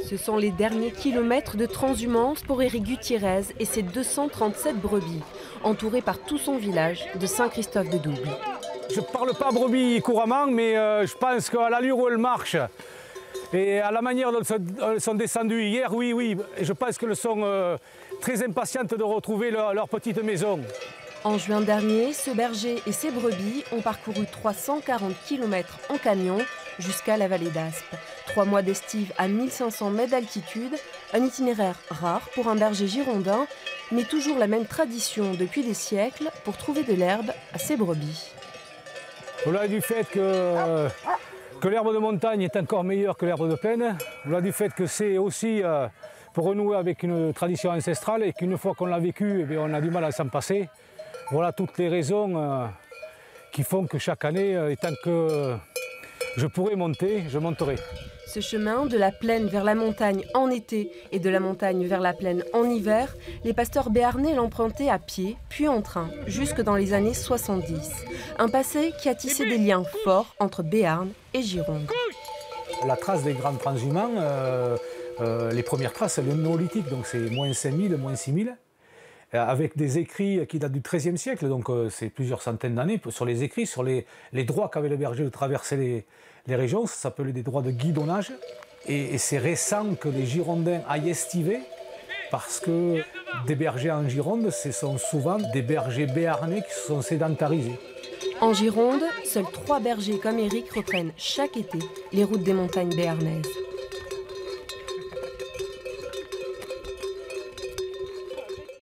Ce sont les derniers kilomètres de transhumance pour Éric Gutiérrez et ses 237 brebis, entouré par tout son village de Saint-Christophe-de-Double. Je ne parle pas brebis couramment, mais je pense qu'à l'allure où elles marchent et à la manière dont elles sont descendues hier, oui, je pense qu'elles sont très impatientes de retrouver leur petite maison. En juin dernier, ce berger et ses brebis ont parcouru 340 km en camion jusqu'à la vallée d'Aspe. 3 mois d'estive à 1500 mètres d'altitude, un itinéraire rare pour un berger girondin, mais toujours la même tradition depuis des siècles pour trouver de l'herbe à ses brebis. Au-delà du fait que l'herbe de montagne est encore meilleure que l'herbe de plaine, au-delà du fait que c'est aussi pour renouer avec une tradition ancestrale et qu'une fois qu'on l'a vécu, on a du mal à s'en passer. Voilà toutes les raisons qui font que chaque année, tant que je pourrai monter, je monterai. Ce chemin de la plaine vers la montagne en été et de la montagne vers la plaine en hiver, les pasteurs béarnais l'empruntaient à pied, puis en train, jusque dans les années 70. Un passé qui a tissé des liens forts entre Béarn et Gironde. La trace des grands transhumants, les premières traces, c'est le néolithique, donc c'est moins 5000, moins 6000. Avec des écrits qui datent du XIIIe siècle, donc c'est plusieurs centaines d'années, sur les écrits, sur les droits qu'avaient les bergers de traverser les régions, ça s'appelait des droits de guidonnage. Et c'est récent que les Girondins aillent estiver, parce que des bergers en Gironde, ce sont souvent des bergers béarnais qui se sont sédentarisés. En Gironde, seuls 3 bergers comme Éric reprennent chaque été les routes des montagnes béarnaises.